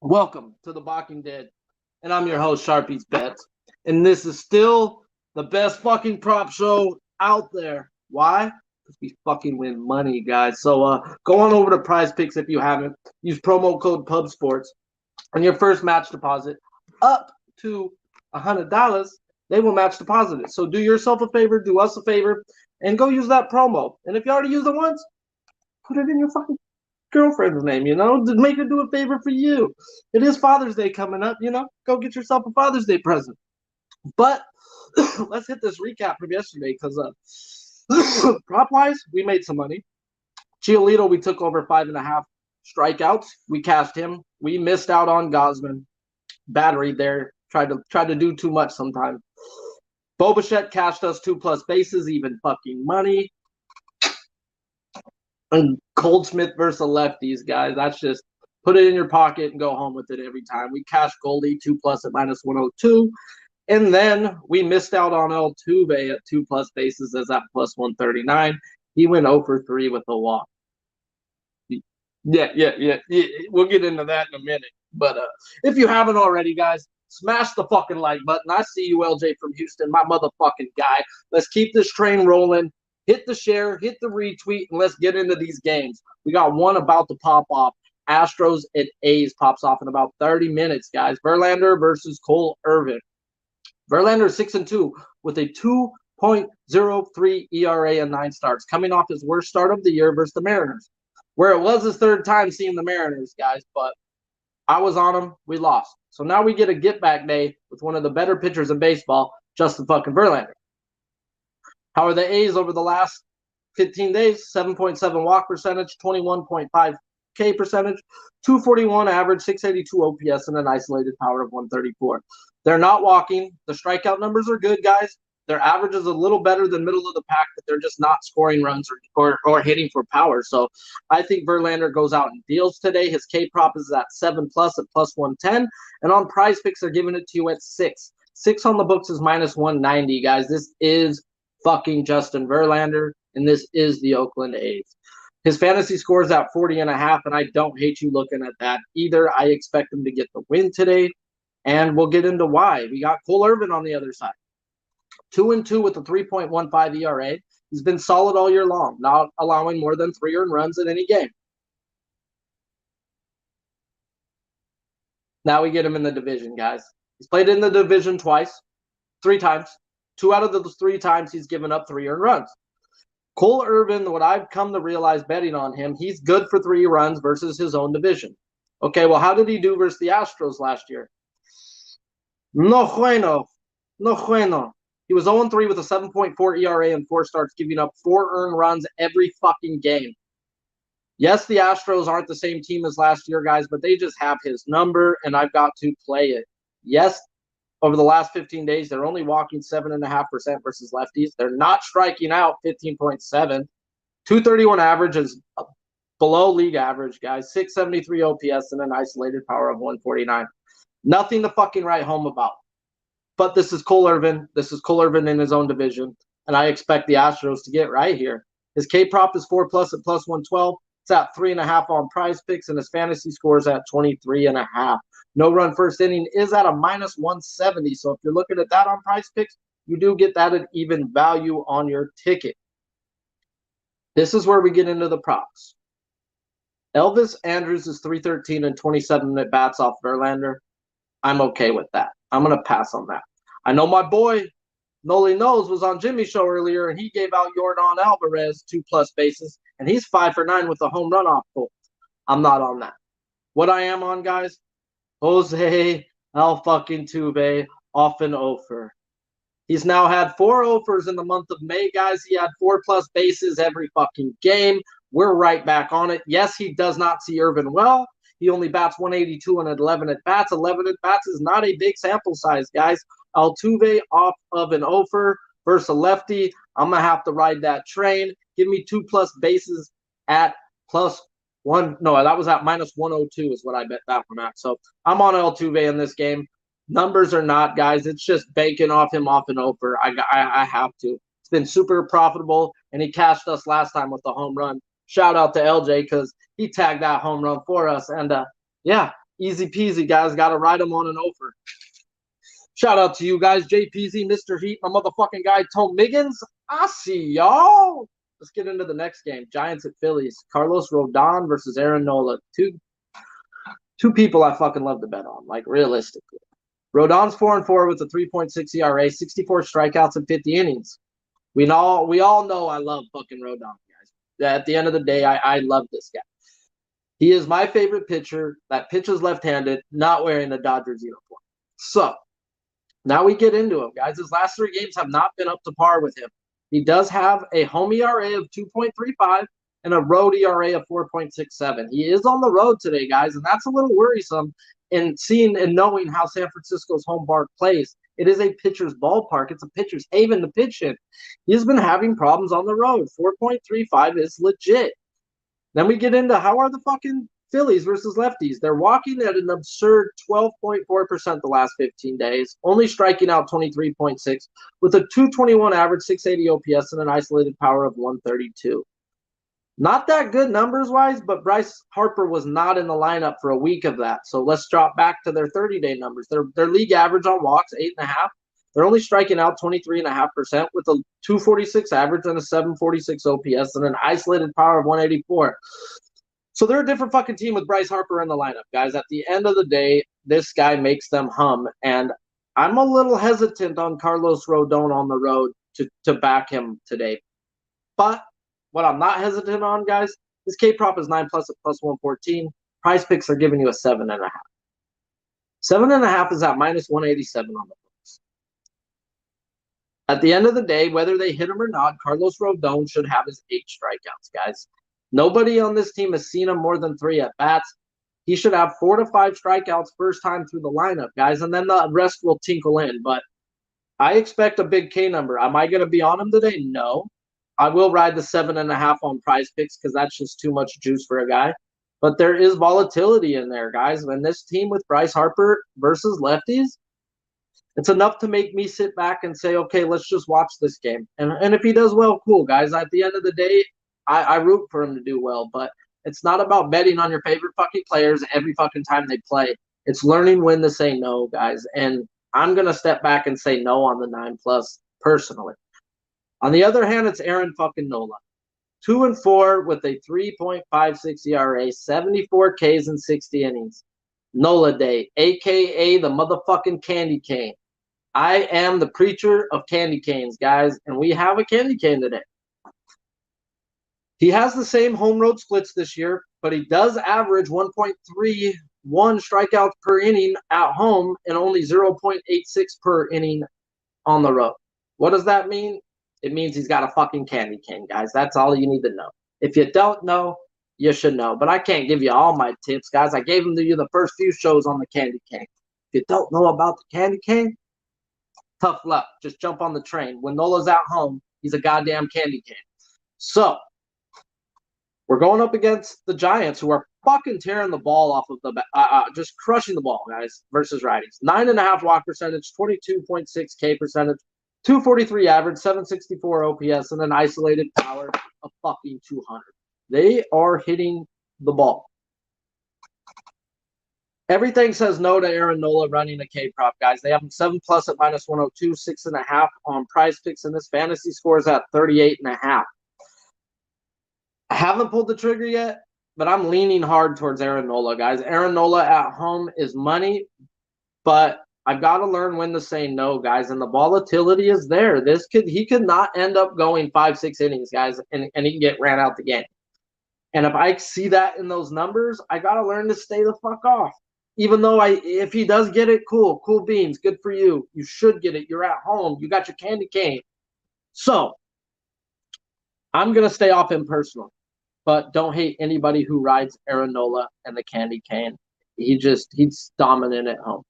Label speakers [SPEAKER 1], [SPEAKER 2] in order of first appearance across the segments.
[SPEAKER 1] Welcome to the Balking Dead, and I'm your host, Sharpie's Bets, and this is still the best fucking prop show out there. Why? Because we fucking win money, guys. So go on over to Prize Picks if you haven't. Use promo code PubSports, and your first match deposit up to $100, they will match deposit it. So do yourself a favor, do us a favor, and go use that promo. And if you already used it once, put it in your fucking girlfriend's name, to make her do a favor for you. It is Father's Day coming up, go get yourself a Father's Day present. But let's hit this recap from yesterday because prop wise, we made some money. Giolito, we took over 5.5 strikeouts. We cashed him. We missed out on Gosman. Battery there. Tried to do too much sometimes. Bobichette cashed us 2+ bases, even fucking money. And Goldsmith versus the lefties, guys. That's just put it in your pocket and go home with it every time. We cashed Goldie 2+ at -102. And then we missed out on Altuve at 2+ bases as at +139. He went 0 for 3 with a walk. Yeah. We'll get into that in a minute. But if you haven't already, guys, smash the fucking like button. I see you, LJ from Houston, my motherfucking guy. Let's keep this train rolling. Hit the share, hit the retweet, and let's get into these games. We got one about to pop off. Astros and A's pops off in about 30 minutes, guys. Verlander versus Cole Irvin. Verlander 6-2 with a 2.03 ERA and 9 starts, coming off his worst start of the year versus the Mariners, where it was his third time seeing the Mariners, guys, but I was on them. We lost. So now we get a get-back day with one of the better pitchers in baseball, Justin fucking Verlander. How are the A's over the last 15 days? 7.7 walk percentage, 21.5 K percentage, 241 average, 682 OPS, and an isolated power of 134. They're not walking. The strikeout numbers are good, guys. Their average is a little better than middle of the pack, but they're just not scoring runs or hitting for power. So I think Verlander goes out and deals today. His K prop is at 7+ at +110. And on Prize Picks, they're giving it to you at 6. 6 on the books is -190, guys. This is fucking Justin Verlander, and this is the Oakland A's. His fantasy score is at 40.5, and I don't hate you looking at that either. I expect him to get the win today, and we'll get into why. We got Cole Irvin on the other side. 2-2 with a 3.15 ERA. He's been solid all year long, not allowing more than 3 earned runs in any game. Now we get him in the division, guys. He's played in the division 3 times. 2 out of those 3 times he's given up 3 earned runs. Cole Irvin, what I've come to realize betting on him, he's good for 3 runs versus his own division. Okay, well, how did he do versus the Astros last year? No bueno. He was 0-3 with a 7.4 ERA and 4 starts, giving up 4 earned runs every fucking game. Yes, the Astros aren't the same team as last year, guys, but they just have his number, and I've got to play it. Yes, over the last 15 days, they're only walking 7.5% versus lefties. They're not striking out 15.7. 231 average is below league average, guys. 673 OPS and an isolated power of 149. Nothing to fucking write home about. But this is Cole Irvin. This is Cole Irvin in his own division, and I expect the Astros to get right here. His K prop is 4+ at +112. It's at 3.5 on Prize Picks, and his fantasy score is at 23.5. No run first inning is at a -170. So if you're looking at that on Prize Picks, you do get that at even value on your ticket. This is where we get into the props. Elvis Andrus is 313 and 27 at bats off Verlander. I'm okay with that. I'm going to pass on that. I know my boy, Noli Knows, was on Jimmy's show earlier, and he gave out Yordan Alvarez 2+ bases, and he's 5 for 9 with a home run off goal. I'm not on that. What I am on, guys, Jose Altuve off an offer. He's now had 4 offers in the month of May, guys. He had 4+ bases every fucking game. We're right back on it. Yes, he does not see Irvin well. He only bats 182 and 11 at bats. 11 at bats is not a big sample size, guys. Altuve off of an offer versus a lefty. I'm going to have to ride that train. Give me 2+ bases at +1. No, that was at -102 is what I bet that one at. So I'm on Altuve in this game. Numbers are not, guys. It's just banking off him off an offer. I have to. It's been super profitable, and he cashed us last time with the home run. Shout out to LJ because he tagged that home run for us. And, yeah, Easy peasy, guys. Got to ride them on an over. Shout out to you guys. JPZ, Mr. Heat, my motherfucking guy, Tom Miggins. I see y'all. Let's get into the next game. Giants at Phillies. Carlos Rodon versus Aaron Nola. Two people I fucking love to bet on, like realistically. Rodon's 4-4 with a 3.6 ERA, 64 strikeouts in 50 innings. We all know I love fucking Rodon, guys. At the end of the day, I love this guy. He is my favorite pitcher that pitches left-handed, not wearing a Dodgers uniform. So, now we get into him, guys. His last 3 games have not been up to par with him. He does have a home ERA of 2.35 and a road ERA of 4.67. He is on the road today, guys, and that's a little worrisome in seeing and knowing how San Francisco's home park plays. It is a pitcher's ballpark. It's a pitcher's haven to pitch in. He's been having problems on the road. 4.35 is legit. Then we get into how are the fucking Phillies versus lefties. They're walking at an absurd 12.4% the last 15 days, only striking out 23.6 with a 221 average, 680 OPS, and an isolated power of 132. Not that good numbers-wise, but Bryce Harper was not in the lineup for a week of that. So let's drop back to their 30-day numbers. Their league average on walks, 8.5. They're only striking out 23.5% with a 246 average and a 746 OPS and an isolated power of 184. So they're a different fucking team with Bryce Harper in the lineup, guys. At the end of the day, this guy makes them hum. And I'm a little hesitant on Carlos Rodon on the road to back him today. But what I'm not hesitant on, guys, this K-prop is 9+ at plus 114. Prize picks are giving you a 7.5. 7.5 is at minus 187 on the books. At the end of the day, whether they hit him or not, Carlos Rodon should have his 8 strikeouts, guys. Nobody on this team has seen him more than 3 at-bats. He should have 4 to 5 strikeouts first time through the lineup, guys, and then the rest will tinkle in. But I expect a big K number. Am I going to be on him today? No. I will ride the 7.5 on prize picks because that's just too much juice for a guy. But there is volatility in there, guys. And this team with Bryce Harper versus lefties, it's enough to make me sit back and say, okay, let's just watch this game. And if he does well, cool, guys. At the end of the day, I root for him to do well. But it's not about betting on your favorite fucking players every fucking time they play. It's learning when to say no, guys. And I'm going to step back and say no on the 9+ personally. On the other hand, it's Aaron fucking Nola. 2-4 with a 3.56 ERA, 74 Ks in 60 innings. Nola Day, a.k.a. the motherfucking candy cane. I am the preacher of candy canes, guys, and we have a candy cane today. He has the same home road splits this year, but he does average 1.31 strikeouts per inning at home and only 0.86 per inning on the road. What does that mean? It means he's got a fucking candy cane, guys. That's all you need to know. If you don't know, you should know. But I can't give you all my tips, guys. I gave them to you the first few shows on the candy cane. If you don't know about the candy cane, tough luck. Just jump on the train. When Nola's at home, he's a goddamn candy cane. So, we're going up against the Giants, who are fucking tearing the ball off of the just crushing the ball, guys, versus righties. 9.5 walk percentage, 22.6 K percentage, 243 average, 764 OPS, and an isolated power of fucking 200. They are hitting the ball. Everything says no to Aaron Nola running a K-prop, guys. They have him 7+ at minus 102, 6.5 on prize picks, and this fantasy score is at 38.5. I haven't pulled the trigger yet, but I'm leaning hard towards Aaron Nola, guys. Aaron Nola at home is money, but I've got to learn when to say no, guys, and the volatility is there. He could not end up going 5-6 innings, guys, and he can get ran out the game. And if I see that in those numbers, I got to learn to stay the fuck off. Even though if he does get it, cool beans, good for you. You should get it. You're at home. You got your candy cane. So I'm going to stay off him personally. But don't hate anybody who rides Aaron Nola and the candy cane. He's dominant at home.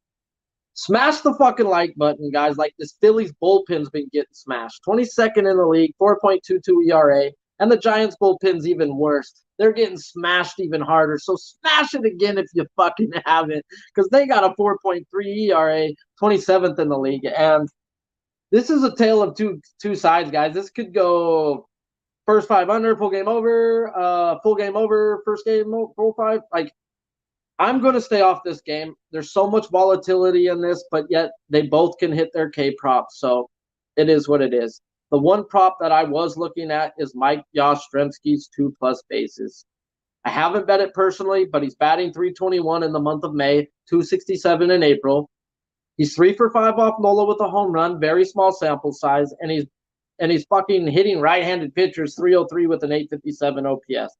[SPEAKER 1] Smash the fucking like button, guys. Like this Phillies bullpen's been getting smashed. 22nd in the league, 4.22 ERA. And the Giants bullpen's even worse. They're getting smashed even harder. So smash it again if you fucking haven't. Because they got a 4.3 ERA, 27th in the league. And this is a tale of two sides, guys. This could go first 5 under, full game over, first game, full 5. Like, I'm going to stay off this game. There's so much volatility in this, but yet they both can hit their K props. So it is what it is. The one prop that I was looking at is Mike Yastrzemski's 2+ bases. I haven't bet it personally, but he's batting 321 in the month of May, 267 in April. He's 3 for 5 off Nola with a home run, very small sample size, and he's fucking hitting right-handed pitchers 303 with an 857 OPS.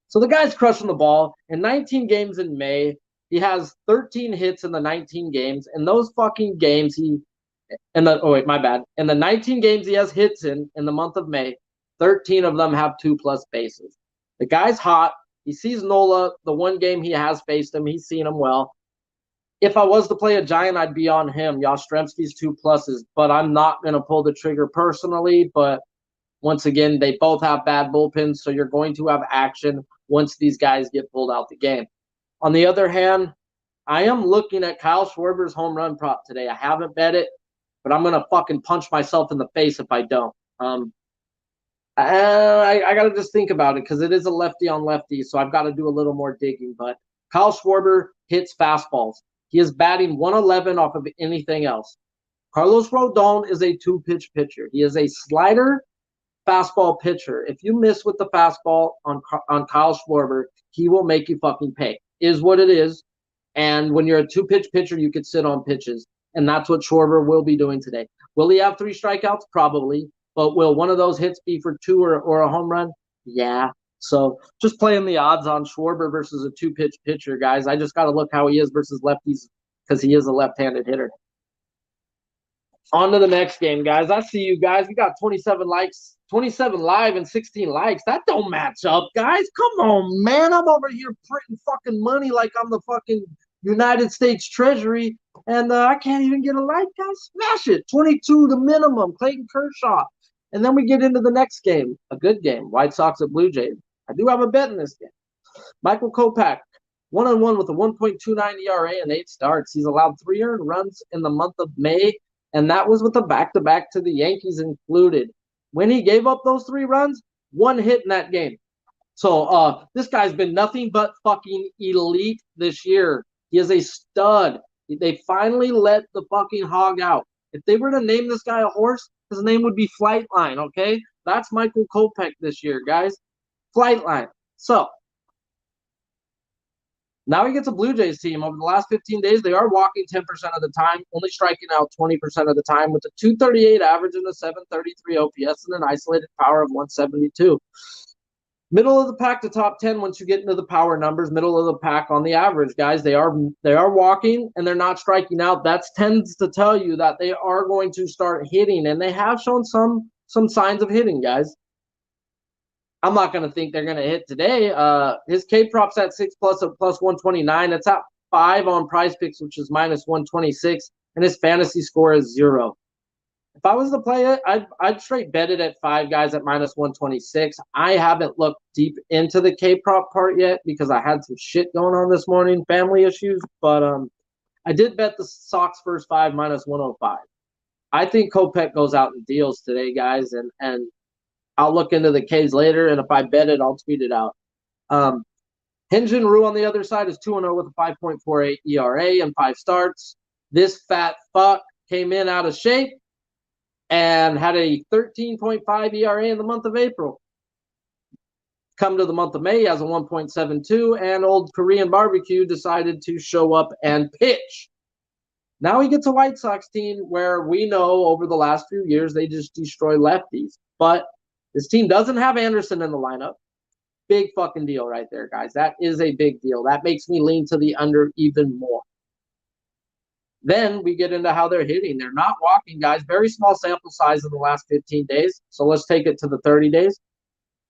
[SPEAKER 1] So the guy's crushing the ball. In 19 games in May, he has 13 hits in the 19 games. In those fucking games, in the 19 games he has hits in the month of May, 13 of them have 2+ bases. The guy's hot. He sees Nola. The one game he has faced him, he's seen him well. If I was to play a giant, I'd be on him. Yastrzemski's 2+, but I'm not going to pull the trigger personally. But once again, they both have bad bullpens, so you're going to have action once these guys get pulled out the game. On the other hand, I am looking at Kyle Schwarber's home run prop today. I haven't bet it, but I'm going to fucking punch myself in the face if I don't. I got to just think about it because it is a lefty on lefty, so I've got to do a little more digging. But Kyle Schwarber hits fastballs. He is batting 111 off of anything else. Carlos Rodon is a 2-pitch pitcher. He is a slider fastball pitcher. If you miss with the fastball on Kyle Schwarber, he will make you fucking pay. Is what it is. And when you're a 2-pitch pitcher, you could sit on pitches. And that's what Schwarber will be doing today. Will he have 3 strikeouts? Probably. But will one of those hits be for 2 or a home run? Yeah. So just playing the odds on Schwarber versus a 2-pitch pitcher, guys. I just got to look how he is versus lefties because he is a left-handed hitter. On to the next game, guys. I see you guys. We got 27 likes, 27 live and 16 likes. That don't match up, guys. Come on, man. I'm over here printing fucking money like I'm the fucking United States Treasury, and I can't even get a like, guys. Smash it. 22 the minimum. Clayton Kershaw. And then we get into the next game, a good game, White Sox at Blue Jays. I do have a bet in this game. Michael Kopech, 1-on-1 with a 1.29 ERA and 8 starts. He's allowed 3 earned runs in the month of May, and that was with a back-to-back to the Yankees included. When he gave up those 3 runs, 1 hit in that game. So this guy's been nothing but fucking elite this year. He is a stud. They finally let the fucking hog out. If they were to name this guy a horse, his name would be Flightline, okay? That's Michael Kopech this year, guys. Flightline. So, now he gets a Blue Jays team. Over the last 15 days, they are walking 10% of the time, only striking out 20% of the time with a 238 average and a 733 OPS and an isolated power of 172. Middle of the pack to top 10 once you get into the power numbers, middle of the pack on the average, guys. They are walking and they're not striking out. That tends to tell you that they are going to start hitting, and they have shown some signs of hitting, guys. I'm not going to think they're going to hit today. His K prop's at 6+ at +129. It's at 5 on Prize Picks, which is -126, and his fantasy score is 0. If I was to play it, I'd straight bet it at 5, guys, at -126. I haven't looked deep into the K prop part yet because I had some shit going on this morning, family issues. But I did bet the Sox first 5 -105. I think Kopech goes out and deals today, guys, and I'll look into the Ks later. And if I bet it, I'll tweet it out. Hyun-Jin Ryu on the other side is 2-0 with a 5.48 ERA and 5 starts. This fat fuck came in out of shape and had a 13.5 ERA in the month of April. Come to the month of May, he has a 1.72, and old Korean barbecue decided to show up and pitch. Now he gets a White Sox team where we know over the last few years they just destroy lefties. But this team doesn't have Anderson in the lineup. Big fucking deal right there, guys. That is a big deal. That makes me lean to the under even more. Then we get into how they're hitting. They're not walking, guys. Very small sample size in the last 15 days. So let's take it to the 30 days.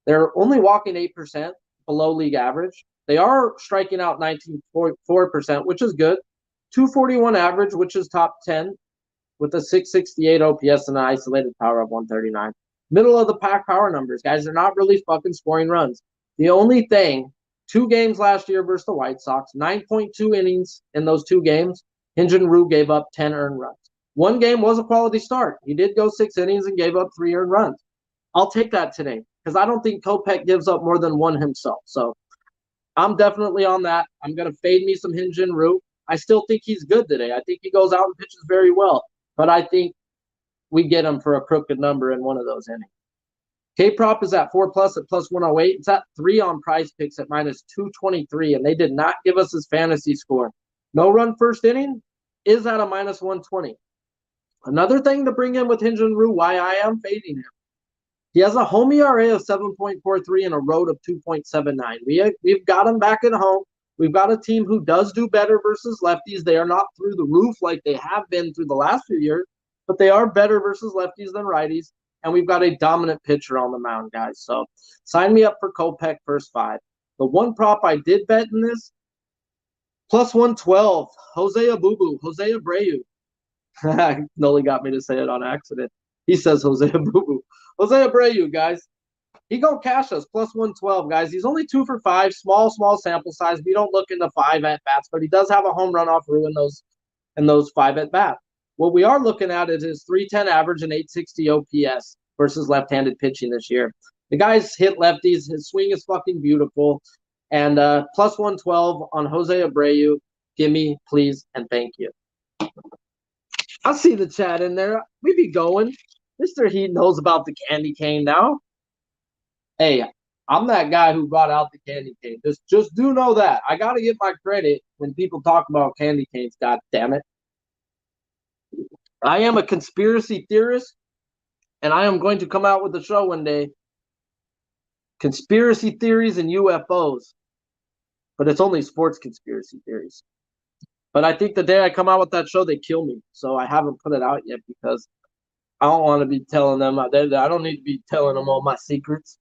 [SPEAKER 1] They're only walking 8%, below league average. They are striking out 19.4%, which is good. 241 average, which is top 10, with a 668 OPS and an isolated power of 139. Middle of the pack power numbers, guys. They're not really fucking scoring runs. The only thing, 2 games last year versus the White Sox, 9.2 innings in those 2 games. Hyun-Jin Ryu gave up 10 earned runs. 1 game was a quality start. He did go 6 innings and gave up 3 earned runs. I'll take that today because I don't think Kopech gives up more than 1 himself. So I'm definitely on that. I'm going to fade me some Hyun-Jin Ryu. I still think he's good today. I think he goes out and pitches very well. But I think we get him for a crooked number in one of those innings. K-Prop is at 4 plus at plus 108. It's at 3 on Price Picks at minus 223, and they did not give us his fantasy score. No run first inning is at a minus 120. Another thing to bring in with Hyun-Jin Ryu, why I am fading him. He has a home ERA of 7.43 and a road of 2.79. We've got him back at home. We've got a team who does do better versus lefties. They are not through the roof like they have been through the last few years, but they are better versus lefties than righties. And we've got a dominant pitcher on the mound, guys. So sign me up for Kopech first 5. The one prop I did bet in this, plus 112, Jose Abreu. Noli got me to say it on accident. He says Jose Abreu. Jose Abreu, guys. He gonna cash us plus 112, guys. He's only 2 for 5, small sample size. We don't look into 5 at bats, but he does have a home run off Ryu in those 5 at bats. What we are looking at is his 310 average and 860 OPS versus left-handed pitching this year. The guy's hit lefties. His swing is fucking beautiful. And plus 112 on Jose Abreu. Gimme, please, and thank you. I see the chat in there. We be going. Mr. Heat knows about the candy cane now. Hey, I'm that guy who brought out the candy cane. Just do know that. I got to get my credit when people talk about candy canes, god damn it. I am a conspiracy theorist, and I am going to come out with a show one day. Conspiracy theories and UFOs. But it's only sports conspiracy theories. But I think the day I come out with that show, they kill me. So I haven't put it out yet because I don't want to be telling them. I don't need to be telling them all my secrets.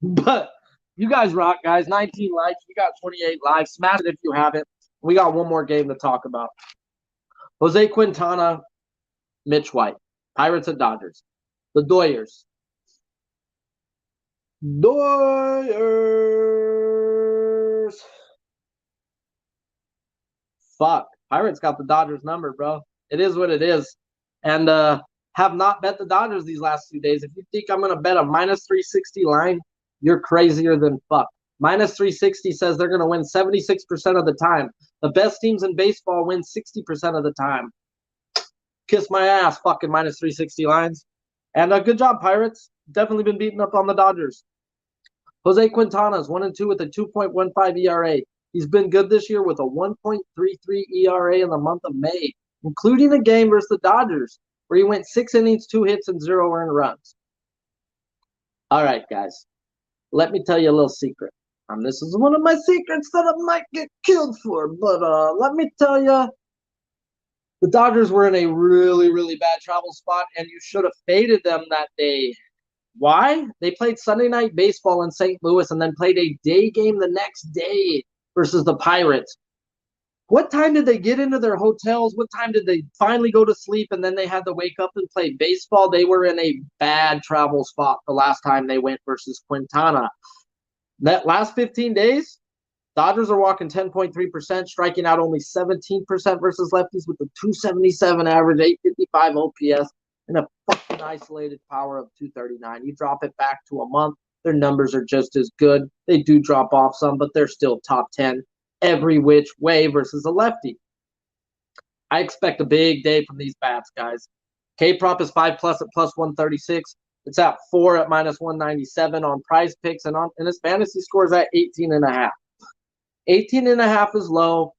[SPEAKER 1] But you guys rock, guys. 19 likes. We got 28 live. Smash it if you haven't. We got one more game to talk about. Jose Quintana, Mitch White. Pirates and Dodgers. The Doyers. Fuck. Pirates got the Dodgers number, bro. It is what it is. And have not bet the Dodgers these last 2 days. If you think I'm going to bet a minus 360 line, you're crazier than fuck. Minus 360 says they're going to win 76% of the time. The best teams in baseball win 60% of the time. Kiss my ass, fucking minus 360 lines. And good job, Pirates. Definitely been beating up on the Dodgers. Jose Quintana's 1-2 with a 2.15 ERA. He's been good this year with a 1.33 ERA in the month of May, including a game versus the Dodgers, where he went 6 innings, 2 hits, and 0 earned runs. All right, guys. Let me tell you a little secret. This is one of my secrets that I might get killed for, but let me tell you, the Dodgers were in a really, really bad travel spot, and you should have faded them that day. Why? They played Sunday Night Baseball in St. Louis and then played a day game the next day versus the Pirates. What time did they get into their hotels? What time did they finally go to sleep and then they had to wake up and play baseball? They were in a bad travel spot the last time they went versus Quintana. That last 15 days, Dodgers are walking 10.3%, striking out only 17% versus lefties with a 277 average, 855 OPS, and a fucking isolated power of 239. You drop it back to a month, their numbers are just as good. They do drop off some, but they're still top 10 every which way versus a lefty. I expect a big day from these bats, guys. K-Prop is 5 plus at plus 136. It's at 4 at minus 197 on Prize Picks, and his fantasy score is at 18.5. 18.5 is low,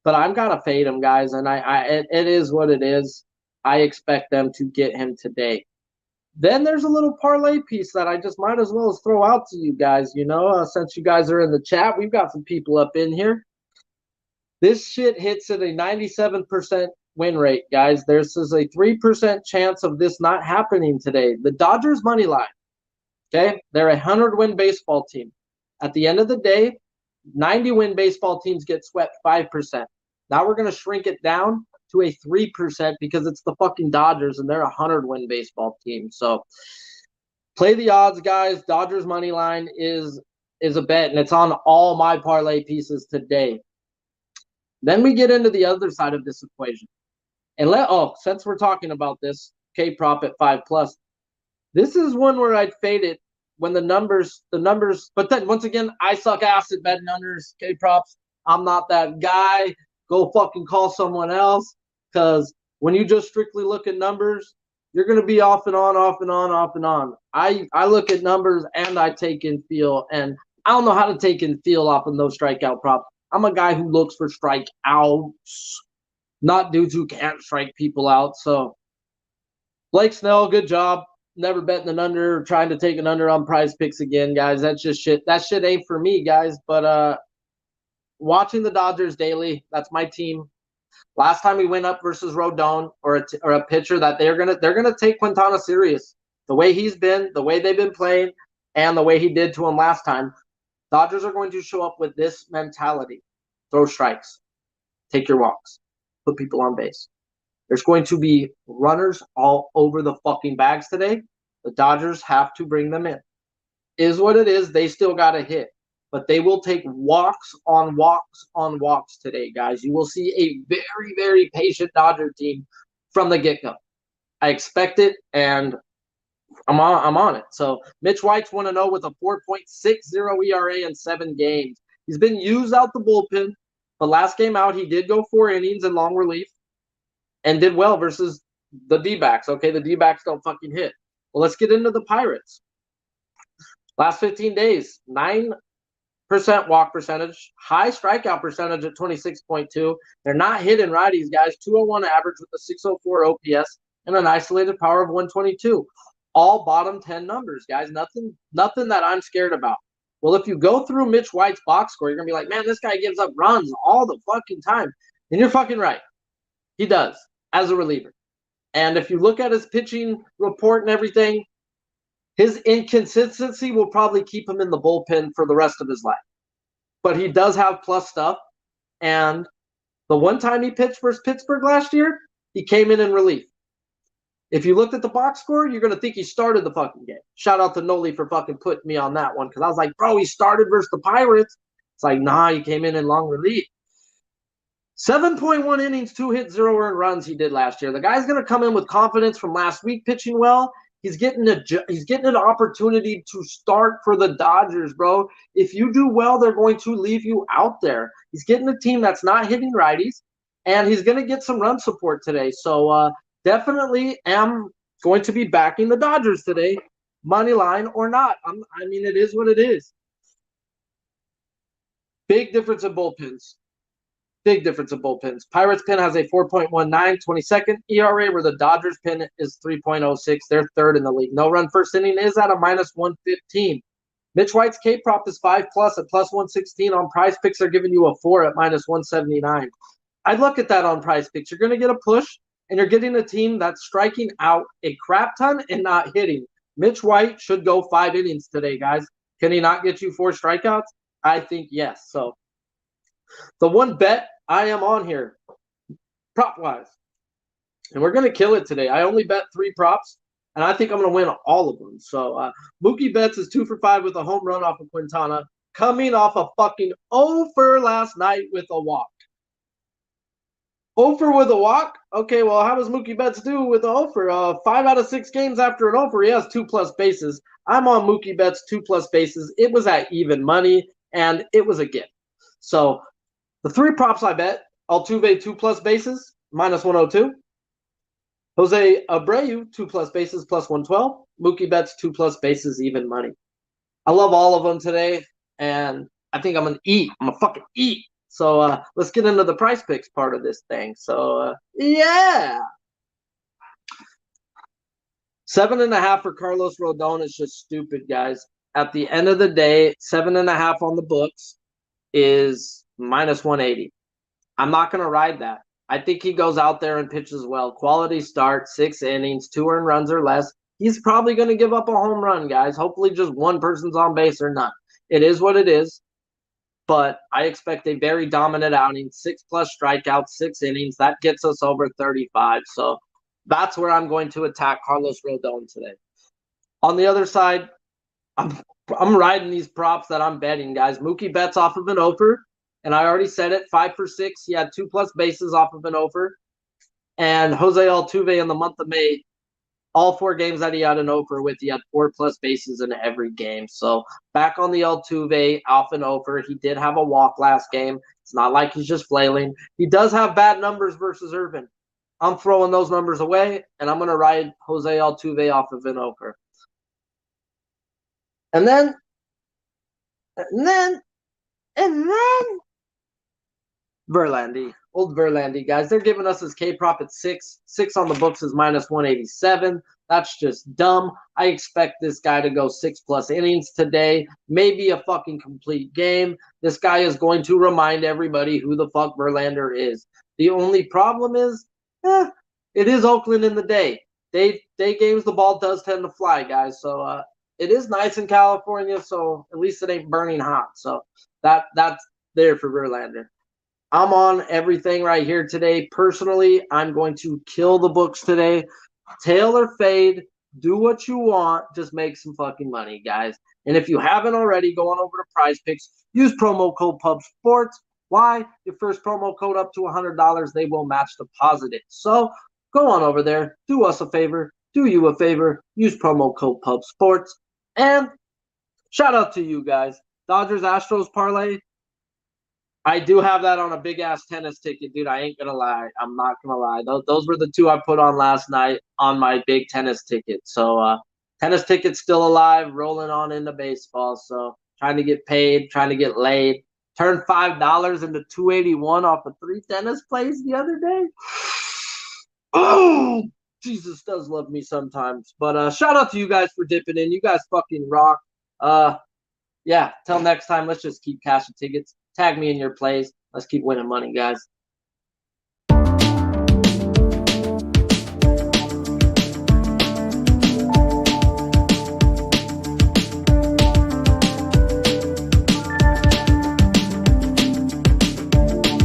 [SPEAKER 1] but I've got to fade him, guys, and it is what it is. I expect them to get him today. Then there's a little parlay piece that I just might as well as throw out to you guys, since you guys are in the chat. We've got some people up in here. This shit hits at a 97% win rate, guys. There's a 3% chance of this not happening today. The Dodgers money line, okay? They're a 100-win baseball team. At the end of the day, 90-win baseball teams get swept 5%. Now we're going to shrink it down to a 3% because it's the fucking Dodgers and they're a 100-win baseball team. So play the odds, guys. Dodgers money line is a bet, and it's on all my parlay pieces today. Then we get into the other side of this equation. And since we're talking about this, K-Prop at 5 plus, this is one where I'd fade it when the numbers, but then once again, I suck ass at betting unders, K-props. I'm not that guy. Go fucking call someone else, because when you just strictly look at numbers, you're going to be off and on, off and on, off and on. I look at numbers and I take in feel, and I don't know how to take in feel off of those strikeout props. I'm a guy who looks for strikeouts, not dudes who can't strike people out. So, Blake Snell, good job. Never betting an under, trying to take an under on Prize Picks again, guys. That's just shit. That shit ain't for me, guys. But watching the Dodgers daily, that's my team. Last time we went up versus Rodon or a pitcher that they're gonna take Quintana serious. The way he's been, the way they've been playing, and the way he did to him last time, Dodgers are going to show up with this mentality: throw strikes, take your walks, put people on base. There's going to be runners all over the fucking bags today. The Dodgers have to bring them in. Is what it is. They still got to hit. But they will take walks on walks on walks today, guys. You will see a very, very patient Dodger team from the get-go. I expect it, and I'm on it. So Mitch White's 1-0 with a 4.60 ERA in 7 games. He's been used out the bullpen, but last game out, he did go 4 innings in long relief and did well versus the D-backs. Okay, the D-backs don't fucking hit. Well, let's get into the Pirates. Last 15 days, 9% walk percentage, high strikeout percentage at 26.2. They're not hitting righties, guys. 201 average with a 604 OPS and an isolated power of 122. All bottom 10 numbers, guys. Nothing that I'm scared about. Well, if you go through Mitch White's box score, you're going to be like, man, this guy gives up runs all the fucking time. And you're fucking right. He does, as a reliever. And if you look at his pitching report and everything, his inconsistency will probably keep him in the bullpen for the rest of his life. But he does have plus stuff. And the one time he pitched versus Pittsburgh last year, he came in relief. If you looked at the box score, you're going to think he started the fucking game. Shout out to Noli for fucking putting me on that one, because I was like, bro, he started versus the Pirates. It's like, nah, he came in long relief. 7.1 innings, 2 hits, 0 earned runs he did last year. The guy's going to come in with confidence from last week pitching well. He's getting an opportunity to start for the Dodgers, bro. If you do well, they're going to leave you out there. He's getting a team that's not hitting righties, and he's going to get some run support today. So definitely am going to be backing the Dodgers today, money line or not. I mean, it is what it is. Big difference in bullpens. Big difference in bullpens. Pirates pen has a 4.19, 22nd ERA, where the Dodgers pen is 3.06. They're third in the league. No run first inning is at a minus 115. Mitch White's K prop is 5+ at plus 116. On Prize Picks, they're giving you a 4 at minus 179. I'd look at that on Prize Picks. You're going to get a push, and you're getting a team that's striking out a crap ton and not hitting. Mitch White should go 5 innings today, guys. Can he not get you 4 strikeouts? I think yes. So the one bet I am on here, prop-wise, and we're going to kill it today. I only bet 3 props, and I think I'm going to win all of them. So Mookie Betts is 2 for 5 with a home run off of Quintana, coming off a fucking 0 for last night with a walk. 0 for with a walk? Okay, well, how does Mookie Betts do with a 0 for? 5 out of 6 games after an 0 for, he has 2+ bases. I'm on Mookie Betts 2+ bases. It was at even money, and it was a gift. So the 3 props I bet: Altuve 2+ bases, minus 102. Jose Abreu 2+ bases, plus 112. Mookie Betts 2+ bases, even money. I love all of them today, and I think I'm gonna eat. I'm gonna fucking eat. So let's get into the Prize Picks part of this thing. So yeah, 7.5 for Carlos Rodon is just stupid, guys. At the end of the day, 7.5 on the books is minus 180. I'm not going to ride that. I think he goes out there and pitches well. Quality start, 6 innings, 2 earned runs or less. He's probably going to give up a home run, guys. Hopefully just one person's on base or none. It is what it is. But I expect a very dominant outing, 6+ strikeouts, 6 innings. That gets us over 35. So that's where I'm going to attack Carlos Rodon today. On the other side, I'm riding these props that I'm betting, guys. Mookie Betts off of an over, and I already said it, 5 for 6. He had 2+ bases off of an over. And Jose Altuve in the month of May, All 4 games that he had an over with, he had 4+ bases in every game. So back on the Altuve, off an over. He did have a walk last game. It's not like he's just flailing. He does have bad numbers versus Irvin. I'm throwing those numbers away, and I'm going to ride Jose Altuve off of an over. And then Verlander. Old Verlander, guys. They're giving us his K-prop at 6. 6 on the books is minus 187. That's just dumb. I expect this guy to go 6+ innings today. Maybe a fucking complete game. This guy is going to remind everybody who the fuck Verlander is. The only problem is, it is Oakland in the day. Day games, the ball does tend to fly, guys. So it is nice in California, so at least it ain't burning hot. So that's there for Verlander. I'm on everything right here today. Personally, I'm going to kill the books today. Tail or fade. Do what you want. Just make some fucking money, guys. And if you haven't already, go on over to Prize Picks. Use promo code PUBSPORTS. Why? Your first promo code up to $100, they will match deposit it. So go on over there. Do us a favor. Do you a favor. Use promo code PUBSPORTS. And shout out to you guys. Dodgers-Astros parlay. I do have that on a big-ass tennis ticket, dude. I ain't going to lie. I'm not going to lie. Those were the 2 I put on last night on my big tennis ticket. So tennis ticket's still alive, rolling on into baseball. So trying to get paid, trying to get laid. Turned $5 into $281 off of 3 tennis plays the other day. Oh, Jesus does love me sometimes. But shout out to you guys for dipping in. You guys fucking rock. Yeah, till next time, let's just keep cashing tickets. Tag me in your plays. Let's keep winning money, guys.